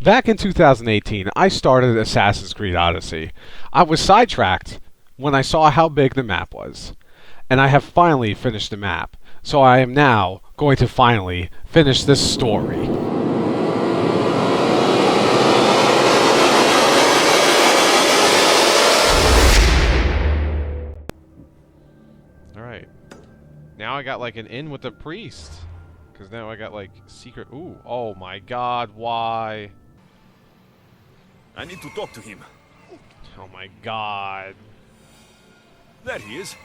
Back in 2018, I started Assassin's Creed Odyssey. I was sidetracked when I saw how big the map was, and I have finally finished the map. So I am now going to finally finish this story. Alright. Now I got like an in with the priest. Because now I got like secret... Ooh, oh my god, why? I need to talk to him. Oh my god. There he is.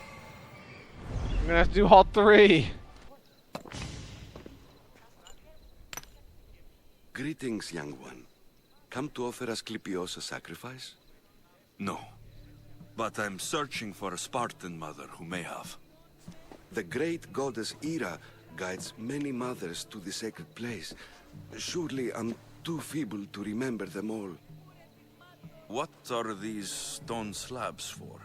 I'm gonna have to do all three. Greetings, young one. Come to offer Asklepios a sacrifice? No. But I'm searching for a Spartan mother who may have. The great goddess Ira guides many mothers to the sacred place. Surely I'm too feeble to remember them all. What are these stone slabs for?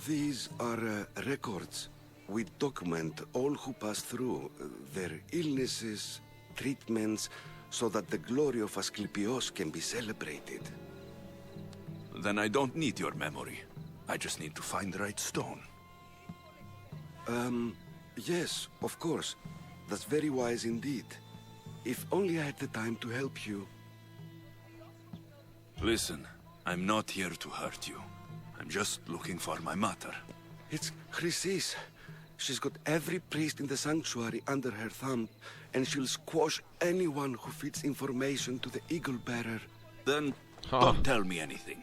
These are records. We document all who pass through, their illnesses, treatments, so that the glory of Asklepios can be celebrated. Then I don't need your memory. I just need to find the right stone. Yes, of course. That's very wise indeed. If only I had the time to help you. Listen, I'm not here to hurt you. I'm just looking for my mother. It's Chrysis. She's got every priest in the sanctuary under her thumb, and she'll squash anyone who feeds information to the Eagle Bearer. Then don't tell me anything.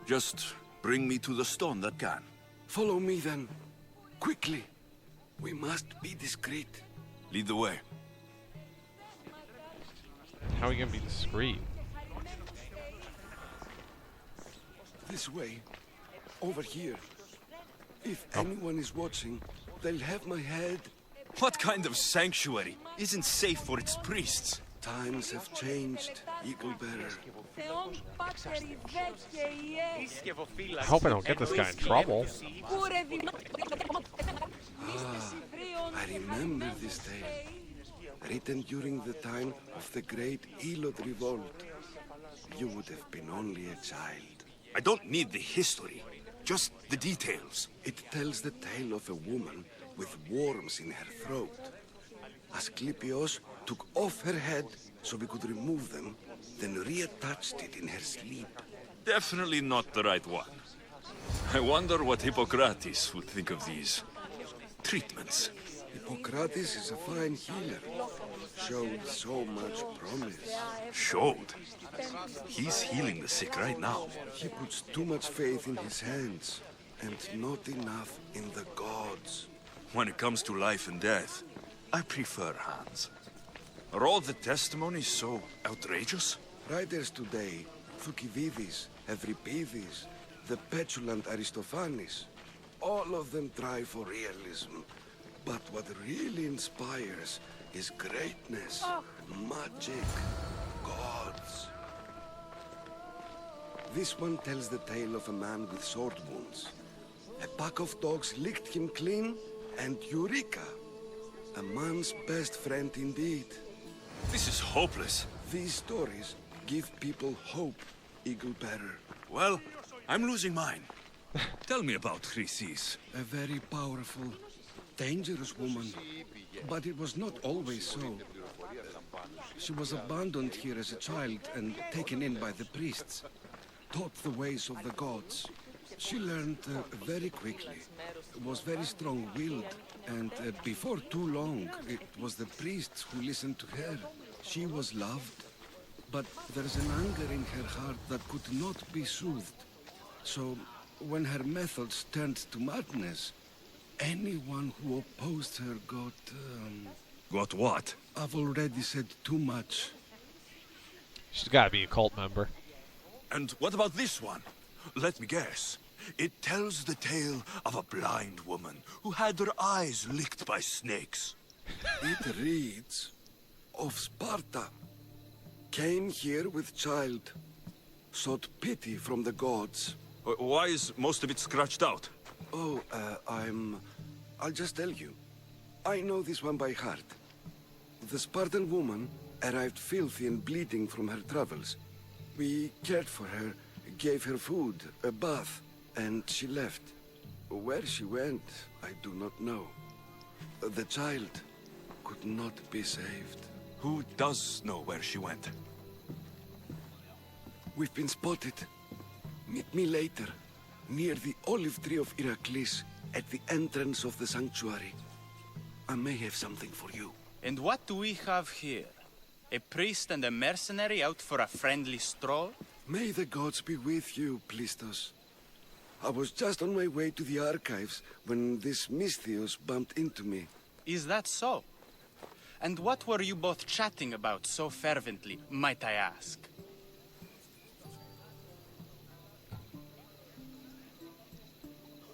Just bring me to the stone that can. Follow me then. Quickly. We must be discreet. Lead the way. How are we gonna be discreet? This way. Over here. If anyone is watching, they'll have my head. What kind of sanctuary isn't safe for its priests? Times have changed, Eagle Bearer. I hope I don't get this guy in trouble. I remember this tale. Written during the time of the great Elod revolt. You would have been only a child. I don't need the history, just the details. It tells the tale of a woman with worms in her throat. Asklepios took off her head so we could remove them, then reattached it in her sleep. Definitely not the right one. I wonder what Hippocrates would think of these treatments. Hippocrates is a fine healer. Showed so much promise. Showed? He's healing the sick right now. He puts too much faith in his hands, and not enough in the gods. When it comes to life and death, I prefer hands. Are all the testimonies so outrageous? Writers today, Thucydides, Euripides, the petulant Aristophanes, all of them try for realism. But what really inspires is greatness, magic, gods. This one tells the tale of a man with sword wounds. A pack of dogs licked him clean, and Eureka! A man's best friend indeed. This is hopeless. These stories give people hope, Eagle Bearer. Well, I'm losing mine. Tell me about Chrysis. A very powerful, dangerous woman. But it was not always so. She was abandoned here as a child and taken in by the priests. Taught the ways of the gods. She learned very quickly. Was very strong-willed. And before too long, it was the priests who listened to her. She was loved. But there's an anger in her heart that could not be soothed. So, when her methods turned to madness, anyone who opposed her got... Got what? I've already said too much. She's gotta be a cult member. And what about this one? Let me guess. It tells the tale of a blind woman who had her eyes licked by snakes. It reads of Sparta. Came here with child. Sought pity from the gods. Why is most of it scratched out? Oh, I'll just tell you. I know this one by heart. The Spartan woman arrived filthy and bleeding from her travels. We cared for her, gave her food, a bath, and she left. Where she went, I do not know. The child could not be saved. Who does know where she went? We've been spotted. Meet me later, near the olive tree of Iraklis, at the entrance of the sanctuary. I may have something for you. And what do we have here? A priest and a mercenary out for a friendly stroll? May the gods be with you, Plistos. I was just on my way to the archives when this Misthios bumped into me. Is that so? And what were you both chatting about so fervently, might I ask?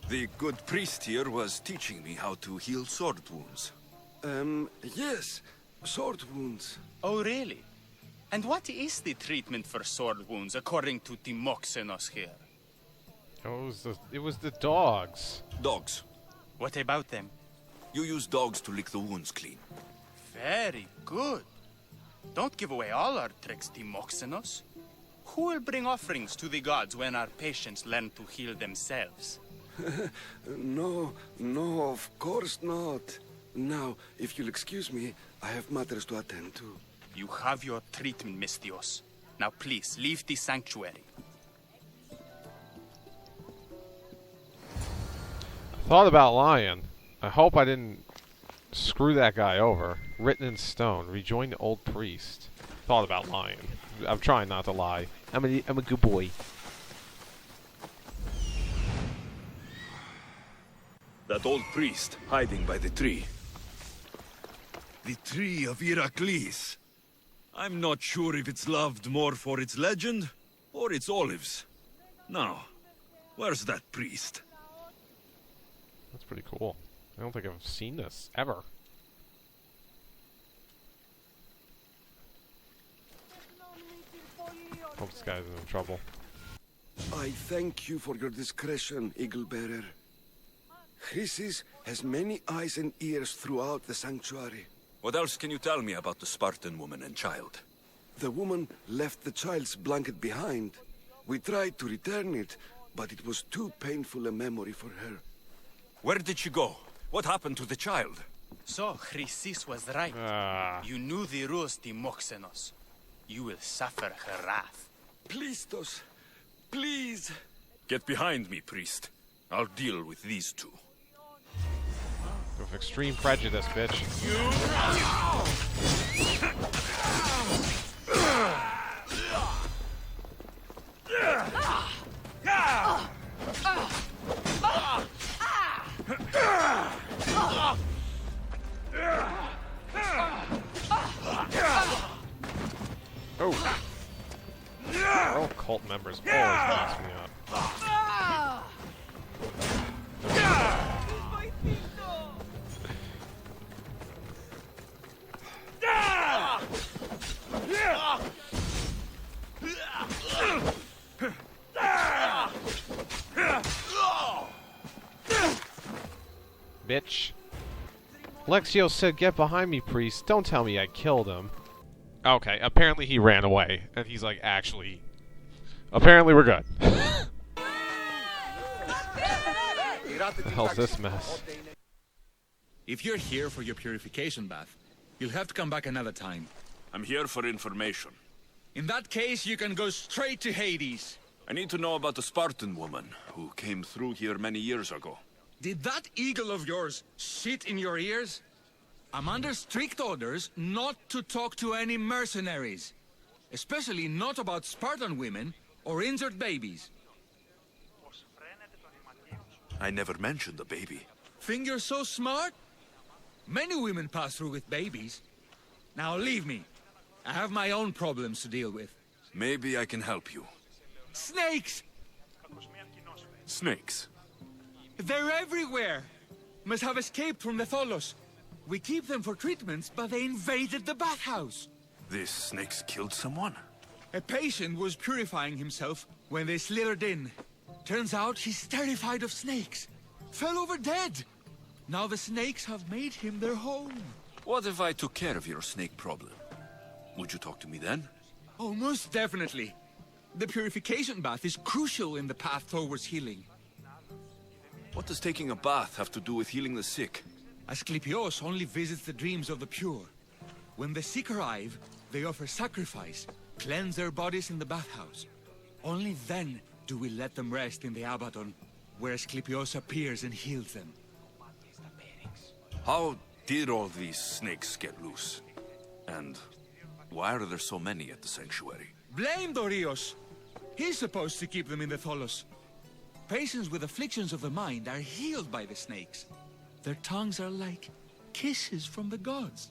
The good priest here was teaching me how to heal sword wounds. Yes, sword wounds. Oh, really? And what is the treatment for sword wounds, according to Timoxenos here? Oh, it was the dogs. Dogs. What about them? You use dogs to lick the wounds clean. Very good. Don't give away all our tricks, Timoxenos. Who will bring offerings to the gods when our patients learn to heal themselves? No, of course not. Now, if you'll excuse me, I have matters to attend to. You have your treatment, Misthios. Now please, leave the sanctuary. I thought about lying. I hope I didn't screw that guy over. Written in stone. Rejoin the old priest. Thought about lying. I'm trying not to lie. I'm a good boy. That old priest hiding by the tree. The tree of Iraklis. I'm not sure if it's loved more for its legend or its olives. Now, where's that priest? That's pretty cool. I don't think I've seen this ever. Hope this guy's in trouble. I thank you for your discretion, Eagle Bearer. Chrysis has many eyes and ears throughout the sanctuary. What else can you tell me about the Spartan woman and child? The woman left the child's blanket behind. We tried to return it, but it was too painful a memory for her. Where did she go? What happened to the child? So, Chrysis was right. You knew the rules, Timoxenos. You will suffer her wrath. Plistos, please. Get behind me, priest. I'll deal with these two. With extreme prejudice, bitch. Oh. All cult members always mess me up. Bitch. Alexios said, "Get behind me, priest. Don't tell me I killed him." Okay, apparently he ran away. And he's like, actually... Apparently we're good. What the hell's this mess? If you're here for your purification bath, you'll have to come back another time. I'm here for information. In that case, you can go straight to Hades. I need to know about the Spartan woman who came through here many years ago. Did that eagle of yours shit in your ears? I'm under strict orders not to talk to any mercenaries. Especially not about Spartan women or injured babies. I never mentioned the baby. Think you're so smart? Many women pass through with babies. Now leave me. I have my own problems to deal with. Maybe I can help you. Snakes! Snakes? They're everywhere! Must have escaped from the Tholos. We keep them for treatments, but they invaded the bathhouse. These snakes killed someone? A patient was purifying himself when they slithered in. Turns out he's terrified of snakes. Fell over dead. Now the snakes have made him their home. What if I took care of your snake problem? Would you talk to me then? Oh, most definitely. The purification bath is crucial in the path towards healing. What does taking a bath have to do with healing the sick? Asklepios only visits the dreams of the pure. When the sick arrive, they offer sacrifice, cleanse their bodies in the bathhouse. Only then do we let them rest in the Abaddon, where Asklepios appears and heals them. How did all these snakes get loose? And why are there so many at the sanctuary? Blame Dorios! He's supposed to keep them in the Tholos. Patients with afflictions of the mind are healed by the snakes. Their tongues are like kisses from the gods.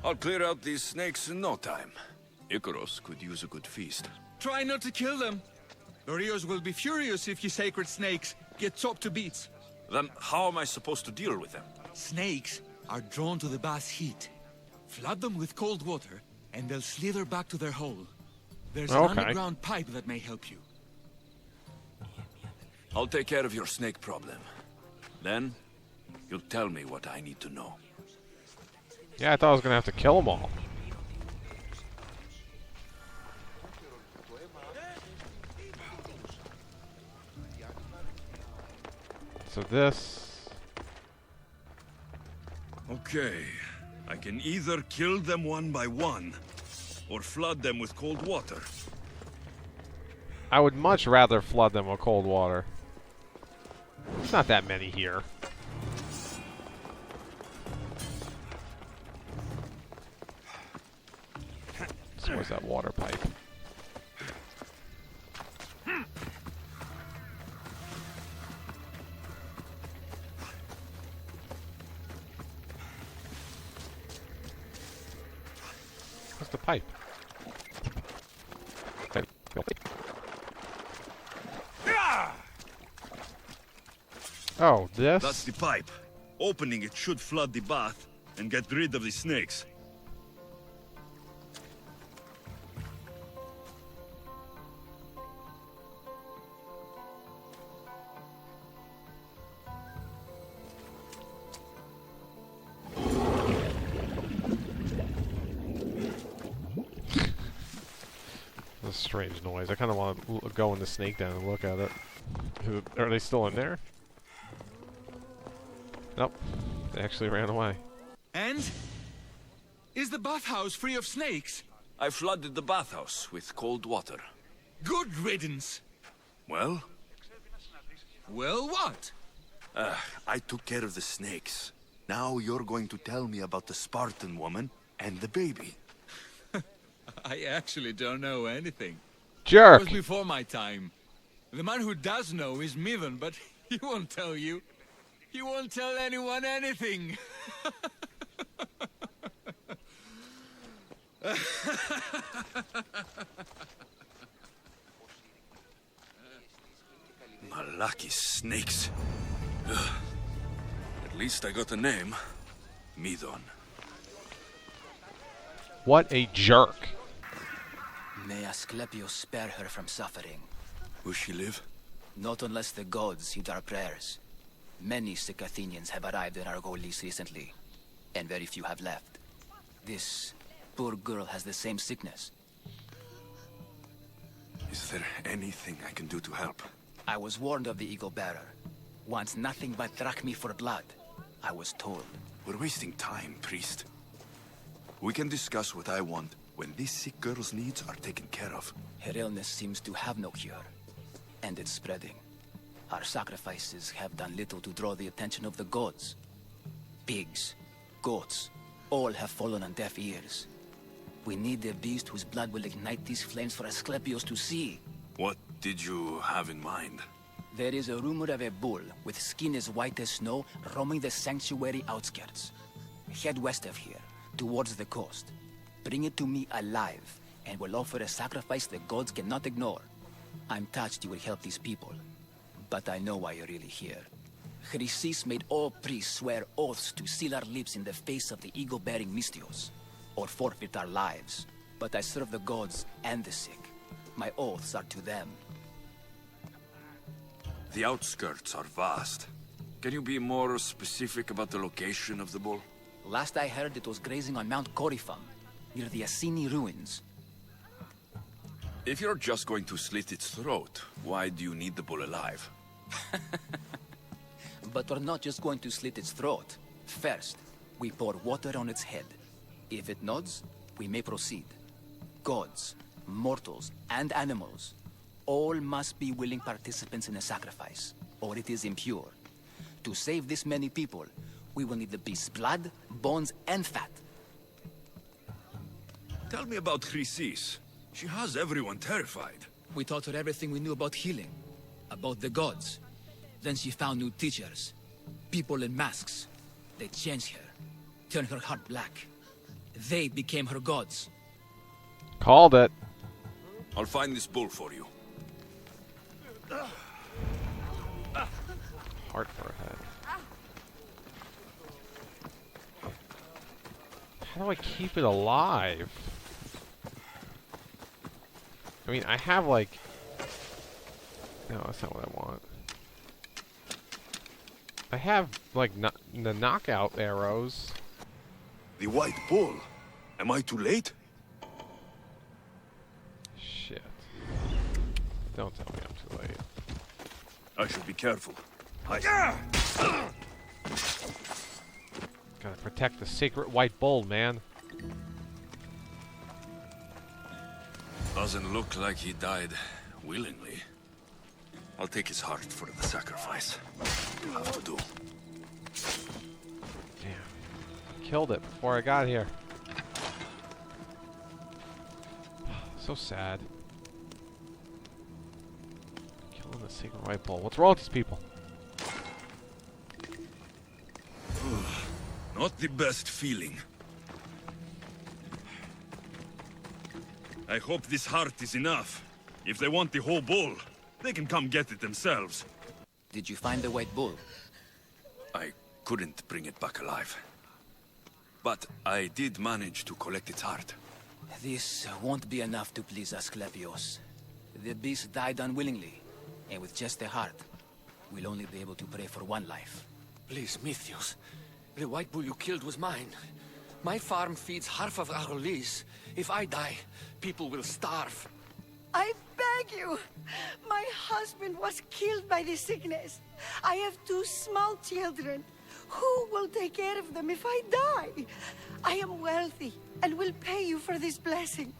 I'll clear out these snakes in no time. Icaros could use a good feast. Try not to kill them. Dorios will be furious if you sacred snakes get chopped to bits. Then how am I supposed to deal with them? Snakes are drawn to the bath's heat. Flood them with cold water, and they'll slither back to their hole. There's an underground pipe that may help you. I'll take care of your snake problem. Then, you'll tell me what I need to know. Yeah, I thought I was gonna have to kill them all. So this... Okay. I can either kill them one by one, or flood them with cold water. I would much rather flood them with cold water. There's not that many here. So where's that water pipe? What's the pipe? Oh, this? That's the pipe. Opening it should flood the bath and get rid of the snakes. That's a strange noise. I kind of want to go in the snake den and look at it. Are they still in there? Nope. They actually ran away. And? Is the bathhouse free of snakes? I flooded the bathhouse with cold water. Good riddance. Well? Well, what? I took care of the snakes. Now you're going to tell me about the Spartan woman and the baby. I actually don't know anything. Jerk! It was before my time. The man who does know is Midon, but he won't tell you. He won't tell anyone anything. Malaki snakes. Ugh. At least I got a name. Midon. What a jerk. May Asklepios spare her from suffering. Will she live? Not unless the gods heed our prayers. Many sick Athenians have arrived in Argolis recently, and very few have left. This poor girl has the same sickness. Is there anything I can do to help? I was warned of the Eagle Bearer. Wants nothing but drachmi for blood. I was told. We're wasting time, priest. We can discuss what I want when this sick girl's needs are taken care of. Her illness seems to have no cure, and it's spreading. Our sacrifices have done little to draw the attention of the gods. Pigs, goats, all have fallen on deaf ears. We need a beast whose blood will ignite these flames for Asklepios to see. What did you have in mind? There is a rumor of a bull with skin as white as snow roaming the sanctuary outskirts. Head west of here, towards the coast. Bring it to me alive, and we'll offer a sacrifice the gods cannot ignore. I'm touched you will help these people, but I know why you're really here. Chrysis made all priests swear oaths to seal our lips in the face of the ego-bearing Mystios, or forfeit our lives. But I serve the gods and the sick. My oaths are to them. The outskirts are vast. Can you be more specific about the location of the bull? Last I heard, it was grazing on Mount Corifum, near the Assini ruins. If you're just going to slit its throat, why do you need the bull alive? But we're not just going to slit its throat. First, we pour water on its head. If it nods, we may proceed. Gods, mortals, and animals, all must be willing participants in a sacrifice, or it is impure. To save this many people, we will need the beast's blood, bones, and fat. Tell me about Chrysis. She has everyone terrified. We taught her everything we knew about healing, about the gods. Then she found new teachers, people in masks. They changed her, turned her heart black. They became her gods. Called it. I'll find this bull for you. Heart for a head. How do I keep it alive? I mean, I have like... No, that's not what I want. I have like the knockout arrows. The white bull. Am I too late? Shit. Don't tell me I'm too late. I should be careful. Gotta protect the sacred white bull, man. Doesn't look like he died willingly. I'll take his heart for the sacrifice. You'll have to do. Damn. Killed it before I got here. So sad. Killing the sacred white bull. What's wrong with these people? Not the best feeling. I hope this heart is enough. If they want the whole bull, they can come get it themselves. Did you find the white bull? I couldn't bring it back alive. But I did manage to collect its heart. This won't be enough to please Asklepios. The beast died unwillingly, and with just the heart, we'll only be able to pray for one life. Please, Mythios. The white bull you killed was mine. My farm feeds half of Argolis. If I die, people will starve. I beg you. My husband was killed by the sickness. I have 2 small children. Who will take care of them if I die? I am wealthy and will pay you for this blessing.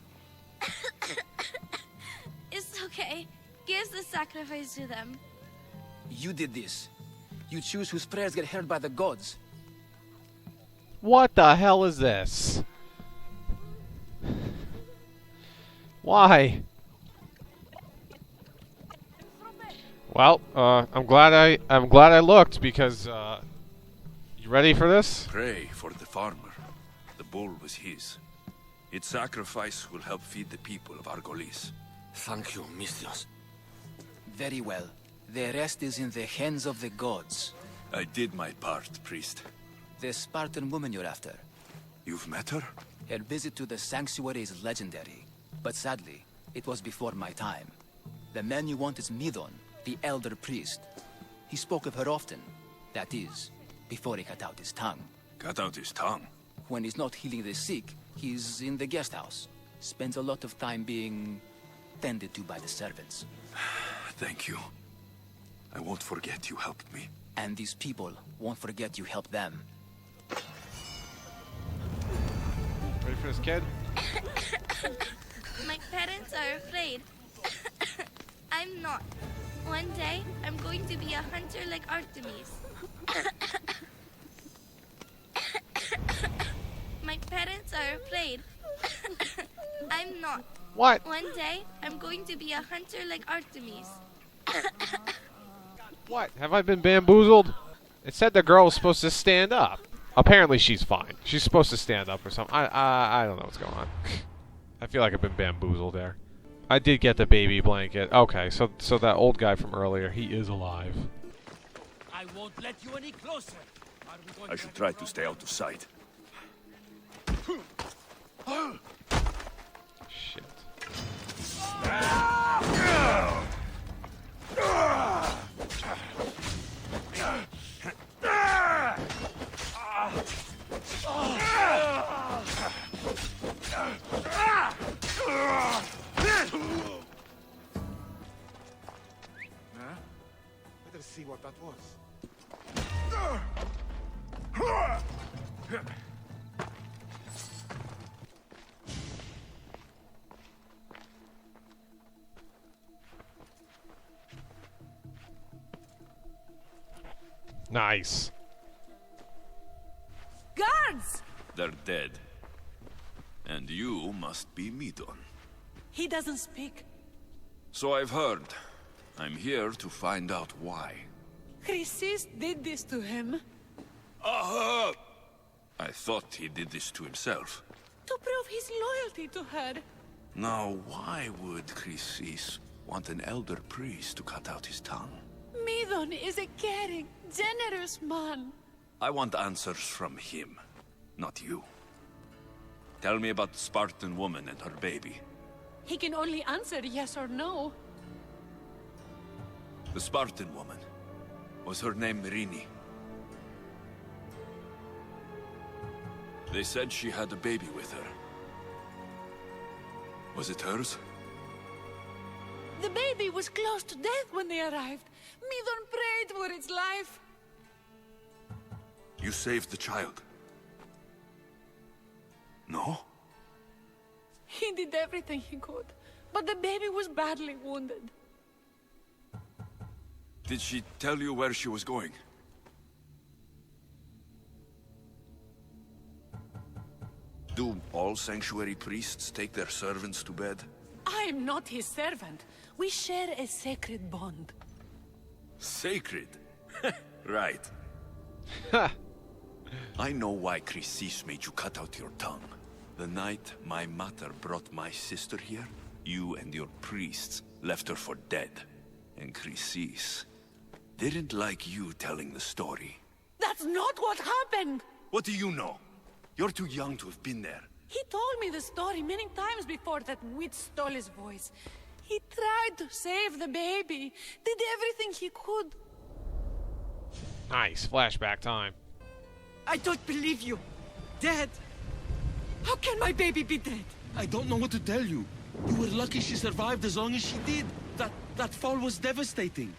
It's okay. Give the sacrifice to them. You did this. You choose whose prayers get heard by the gods. What the hell is this? Why? Well, I'm glad I looked because you ready for this? Pray for the farmer. The bull was his. Its sacrifice will help feed the people of Argolis. Thank you, Mythios. Very well. The rest is in the hands of the gods. I did my part, priest. The Spartan woman you're after. You've met her? Her visit to the sanctuary is legendary, but sadly, it was before my time. The man you want is Midon, the elder priest. He spoke of her often. That is, before he cut out his tongue. Cut out his tongue? When he's not healing the sick, he's in the guest house. Spends a lot of time being tended to by the servants. Thank you. I won't forget you helped me. And these people won't forget you helped them. Ready for this, kid? My parents are afraid. I'm not. One day, I'm going to be a hunter like Artemis. My parents are afraid. I'm not. What? One day, I'm going to be a hunter like Artemis. What? Have I been bamboozled? It said the girl was supposed to stand up. Apparently she's fine. She's supposed to stand up or something. I don't know what's going on. I feel like I've been bamboozled there. I did get the baby blanket. Okay, so that old guy from earlier, he is alive. I won't let you any closer. I should try to stay out of sight. Shit. what that was. Nice. Guards! They're dead. And you must be Midon. He doesn't speak. So I've heard. I'm here to find out why. Chrysis did this to him. Aha! I thought he did this to himself. To prove his loyalty to her. Now, why would Chrysis want an elder priest to cut out his tongue? Midon is a caring, generous man. I want answers from him, not you. Tell me about the Spartan woman and her baby. He can only answer yes or no. The Spartan woman. Was her name Rini? They said she had a baby with her. Was it hers? The baby was close to death when they arrived. Midon prayed for its life. You saved the child? No? He did everything he could, but the baby was badly wounded. Did she tell you where she was going? Do all sanctuary priests take their servants to bed? I am not his servant. We share a sacred bond. Sacred? Right. I know why Chrysis made you cut out your tongue. The night my mother brought my sister here, you and your priests left her for dead. And Chrysis didn't like you telling the story. That's not what happened! What do you know? You're too young to have been there. He told me the story many times before that witch stole his voice. He tried to save the baby, did everything he could. Nice. Flashback time. I don't believe you. Dead. How can my baby be dead? I don't know what to tell you. You were lucky she survived as long as she did. That fall was devastating.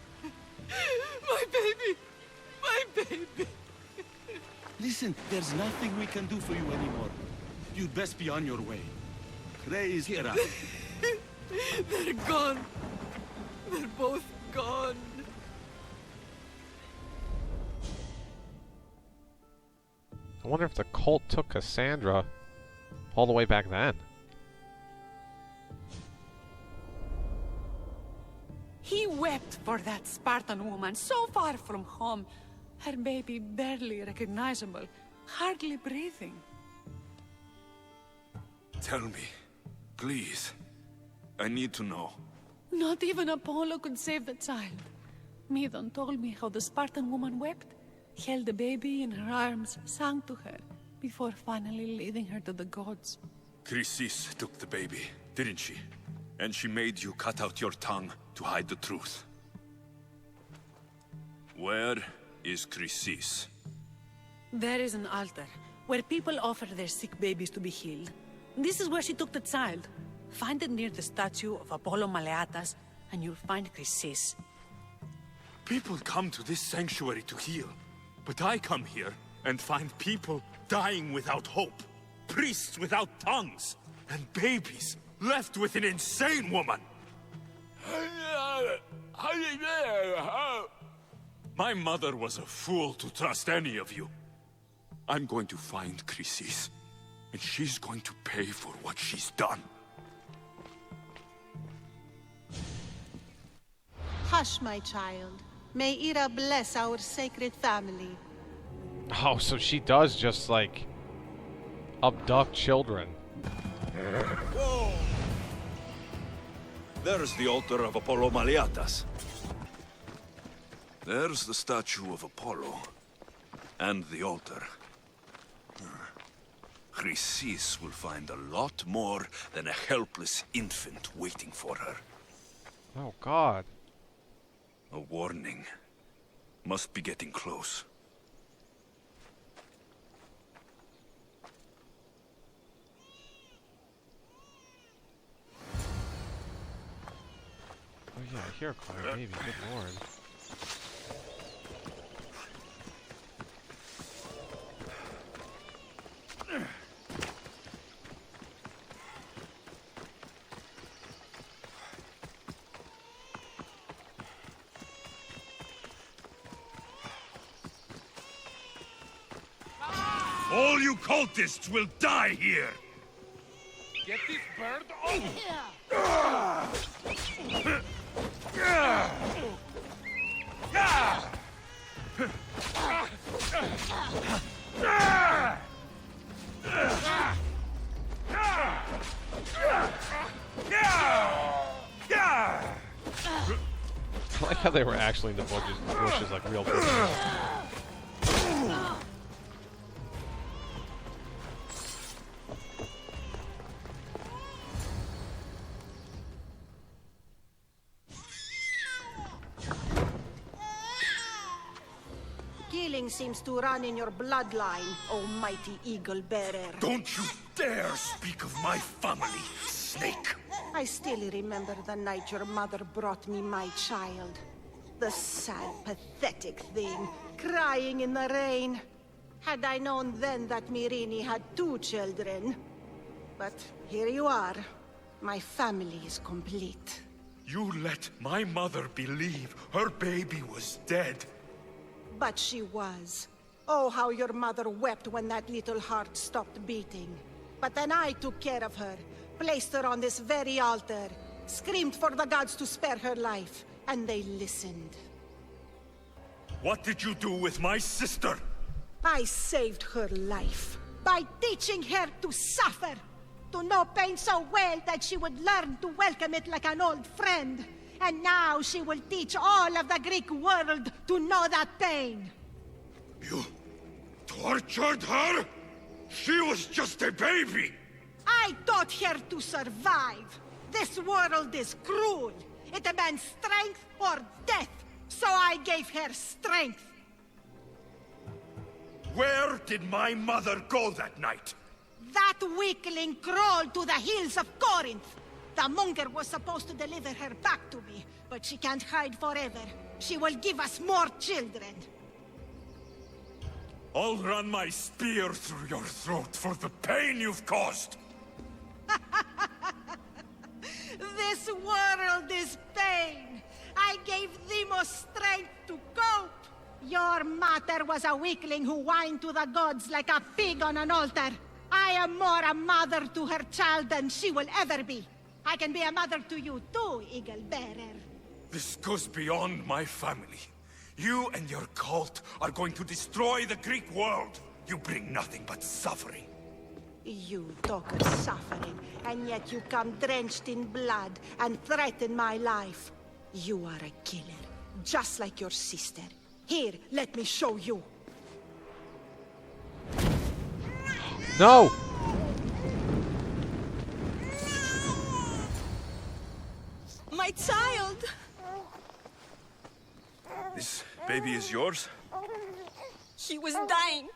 My baby! My baby! Listen, there's nothing we can do for you anymore. You'd best be on your way. Praise Hera. They're gone. They're both gone. I wonder if the cult took Cassandra all the way back then. He wept for that Spartan woman so far from home. Her baby barely recognizable, hardly breathing. Tell me, please. I need to know. Not even Apollo could save the child. Midon told me how the Spartan woman wept, held the baby in her arms, sang to her, before finally leading her to the gods. Chrysis took the baby, didn't she? And she made you cut out your tongue to hide the truth. Where is Chrysis? There is an altar, where people offer their sick babies to be healed. This is where she took the child. Find it near the statue of Apollo Maleatas, and you'll find Chrysis. People come to this sanctuary to heal. But I come here and find people dying without hope. Priests without tongues. And babies left with an insane woman. My mother was a fool to trust any of you. I'm going to find Chrysis, and she's going to pay for what she's done. Hush, my child. May Ira bless our sacred family. Oh, so she does just, like, abduct children. Whoa! There's the altar of Apollo Maleatas. There's the statue of Apollo. And the altar. Chrysis will find a lot more than a helpless infant waiting for her. Oh, God. A warning. Must be getting close. Oh yeah, I hear a crying baby. Good lord. All you cultists will die here! Get this bird off! I like how they were actually in the bushes like real people. Killing seems to run in your bloodline, almighty eagle bearer. Don't you dare speak of my family, snake! I still remember the night your mother brought me my child. The sad, pathetic thing, crying in the rain. Had I known then that Myrini had 2 children. But here you are. My family is complete. You let my mother believe her baby was dead. But she was. Oh, how your mother wept when that little heart stopped beating. But then I took care of her, placed her on this very altar, screamed for the gods to spare her life, and they listened. What did you do with my sister? I saved her life by teaching her to suffer, to know pain so well that she would learn to welcome it like an old friend. And now she will teach all of the Greek world to know that pain. You tortured her? She was just a baby! I taught her to survive. This world is cruel. It demands strength or death. So I gave her strength. Where did my mother go that night? That weakling crawled to the hills of Corinth. The monger was supposed to deliver her back to me, but she can't hide forever. She will give us more children. I'll run my spear through your throat for the pain you've caused! This world is pain. I gave Demos strength to cope. Your mother was a weakling who whined to the gods like a pig on an altar. I am more a mother to her child than she will ever be. I can be a mother to you too, Eagle Bearer. This goes beyond my family. You and your cult are going to destroy the Greek world. You bring nothing but suffering. You talk of suffering, and yet you come drenched in blood and threaten my life. You are a killer, just like your sister. Here, let me show you. No! My child! This baby is yours? He was dying.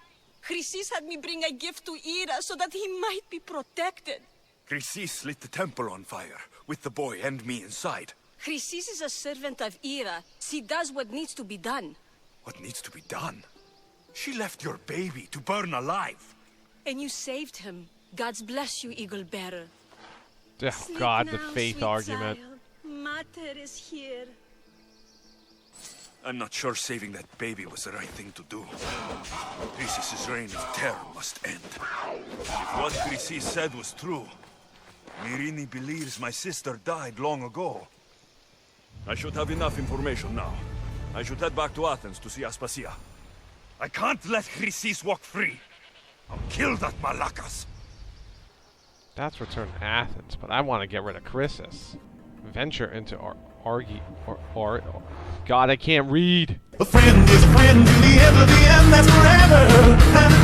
Chrysis had me bring a gift to Ira so that he might be protected. Chrysis lit the temple on fire, with the boy and me inside. Chrysis is a servant of Ira. She does what needs to be done. What needs to be done? She left your baby to burn alive. And you saved him. God's bless you, Eagle Bearer. Oh, God, the faith argument. Child. Mater is here. I'm not sure saving that baby was the right thing to do. Chrysis' reign of terror must end. If what Chrysis said was true, Myrini believes my sister died long ago. I should have enough information now. I should head back to Athens to see Aspasia. I can't let Chrysis walk free. I'll kill that Malakas. That's return to Athens, but I want to get rid of Chrysis. Venture into God, I can't read. A friend is a friend to the end of the end, that's forever. And